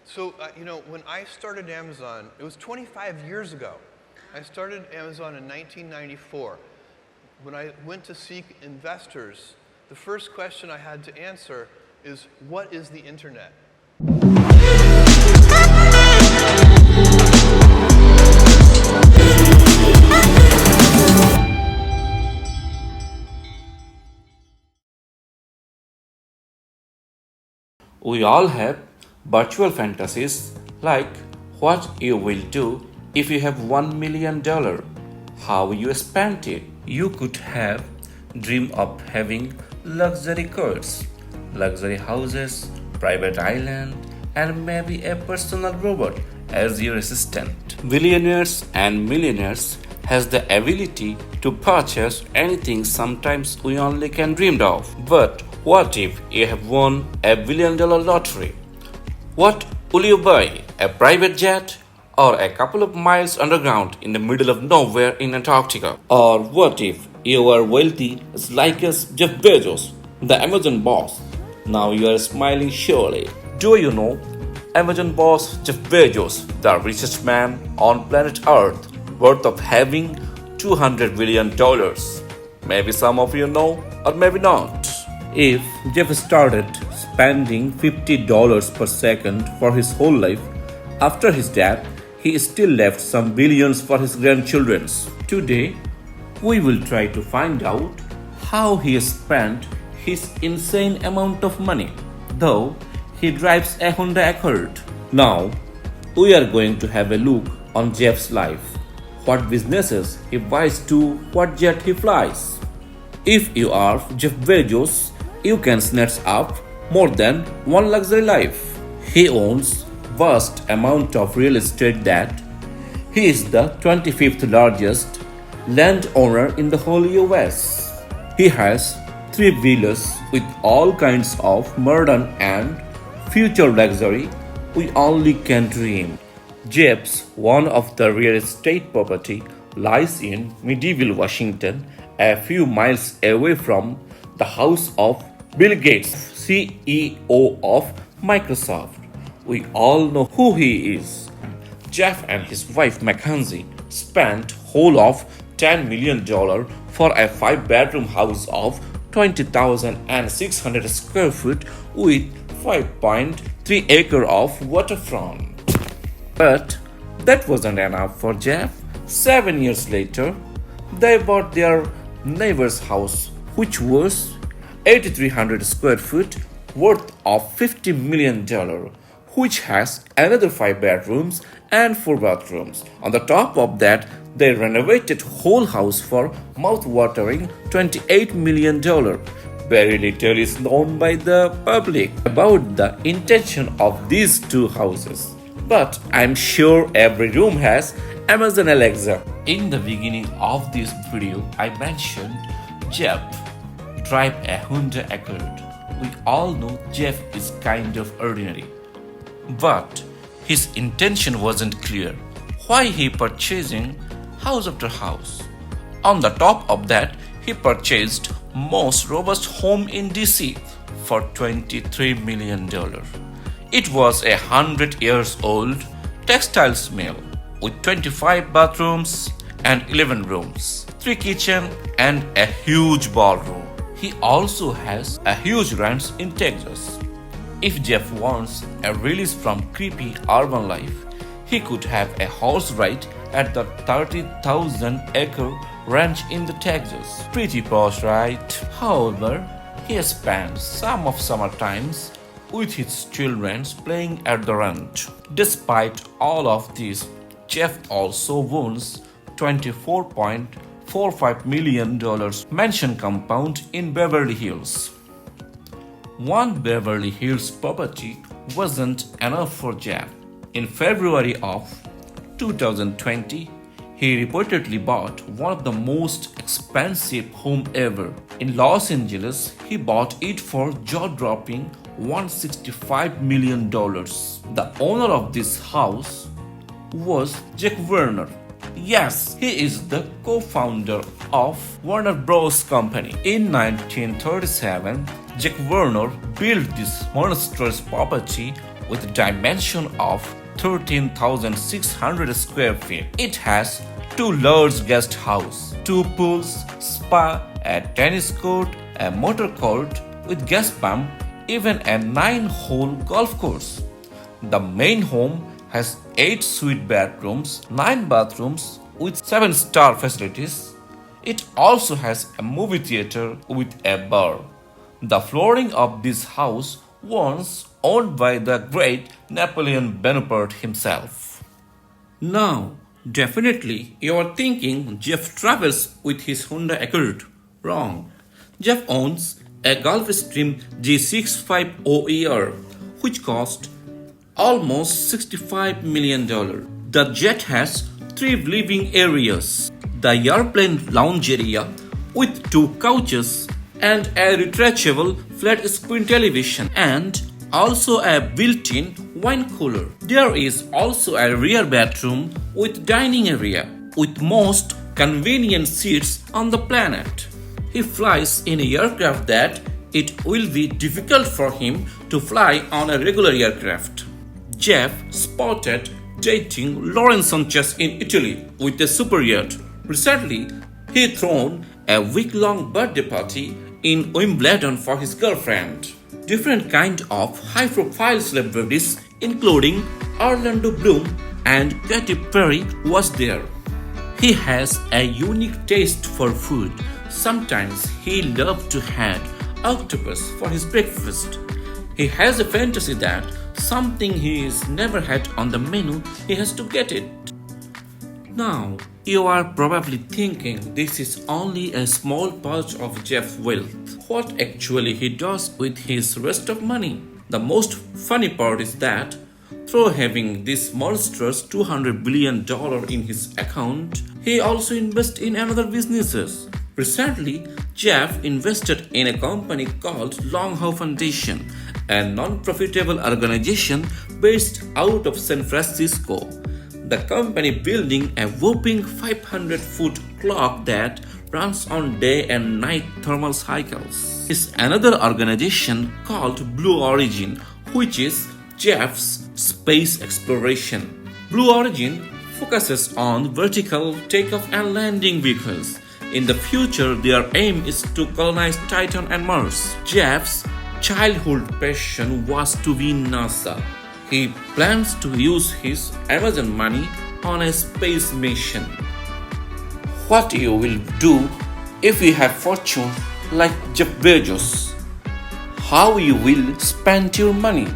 So, when I started Amazon, it was 25 years ago. I started Amazon in 1994. When I went to seek investors, the first question I had to answer is, what is the internet? We all have virtual fantasies like what you will do if you have $1 million, how you spend it. You could have dream of having luxury cars, luxury houses, private island, and maybe a personal robot as your assistant. Billionaires and millionaires has the ability to purchase anything sometimes we only can dream of. But what if you have won a $1 billion lottery? What will you buy? A private jet? Or a couple of miles underground in the middle of nowhere in Antarctica? Or what if you are wealthy as like as Jeff Bezos, the Amazon boss? Now you are smiling surely. Do you know Amazon boss Jeff Bezos, the richest man on planet Earth, worth of having $200 billion? Maybe some of you know, or maybe not. If Jeff started spending $50 per second for his whole life, after his death, he still left some billions for his grandchildren. Today, we will try to find out how he spent his insane amount of money, though he drives a Honda Accord. Now, we are going to have a look on Jeff's life, what businesses he buys to, what jet he flies. If you are Jeff Bezos, you can snatch up more than one luxury life. He owns vast amount of real estate that he is the 25th largest landowner in the whole US. He has 3 villas with all kinds of modern and future luxury we only can dream. Jeff's one of the real estate property lies in medieval Washington, a few miles away from the house of Bill Gates, CEO of Microsoft. We all know who he is. Jeff and his wife Mackenzie spent whole of $10 million for a 5-bedroom house of 20,600 square feet with 5.3 acre of waterfront. But that wasn't enough for Jeff. 7 years later, they bought their neighbor's house, which was 8,300 square feet worth of $50 million, which has another 5 bedrooms and 4 bathrooms. On the top of that, they renovated whole house for mouth-watering $28 million. Very little is known by the public about the intention of these 2 houses. But I'm sure every room has Amazon Alexa. In the beginning of this video, I mentioned Jeff drive a Honda Accord. We all know Jeff is kind of ordinary. But his intention wasn't clear. Why he purchasing house after house? On the top of that, he purchased most robust home in DC for $23 million. It was 100 years old textiles mill with 25 bathrooms and 11 rooms, 3 kitchen and a huge ballroom. He also has a huge ranch in Texas. If Jeff wants a release from creepy urban life, he could have a horse ride at the 30,000-acre ranch in the Texas. Pretty posh, right? However, he spends some of summer times with his children playing at the ranch. Despite all of this, Jeff also owns $24.45 million mansion compound in Beverly Hills. One Beverly Hills property wasn't enough for Jeff. In February of 2020, he reportedly bought one of the most expensive home ever. In Los Angeles, he bought it for jaw-dropping $165 million. The owner of this house was Jack Warner. Yes, he is the co-founder of Warner Bros. Company. In 1937, Jack Warner built this monstrous property with a dimension of 13,600 square feet. It has 2 large guest houses, 2 pools, spa, a tennis court, a motor court with gas pump, even a 9-hole golf course. The main home has 8 suite bedrooms, 9 bathrooms with 7-star facilities. It also has a movie theater with a bar. The flooring of this house once owned by the great Napoleon Bonaparte himself. Now, definitely you are thinking Jeff travels with his Honda Accord. Wrong. Jeff owns a Gulfstream G65OER, which cost almost $65 million. The jet has 3 living areas, the airplane lounge area with 2 couches and a retractable flat screen television, and also a built-in wine cooler. There is also a rear bedroom with dining area with most convenient seats on the planet. He flies in an aircraft that it will be difficult for him to fly on a regular aircraft. Jeff spotted dating Lauren Sanchez in Italy with a super yacht. Recently, he thrown a week-long birthday party in Wimbledon for his girlfriend. Different kind of high-profile celebrities, including Orlando Bloom and Katy Perry, was there. He has a unique taste for food. Sometimes he loves to have octopus for his breakfast. He has a fantasy that something he has never had on the menu, he has to get it. Now, you are probably thinking this is only a small part of Jeff's wealth. What actually he does with his rest of money? The most funny part is that through having this monstrous $200 billion in his account, he also invests in another businesses. Recently, Jeff invested in a company called Long Howe Foundation, a non-profitable organization based out of San Francisco. The company building a whopping 500-foot clock that runs on day and night thermal cycles. Is another organization called Blue Origin, which is Jeff's space exploration. Blue Origin focuses on vertical takeoff and landing vehicles. In the future, their aim is to colonize Titan and Mars. Jeff's childhood passion was to be NASA. He plans to use his Amazon money on a space mission. What you will do if you have fortune like Jeff Bezos? How you will spend your money?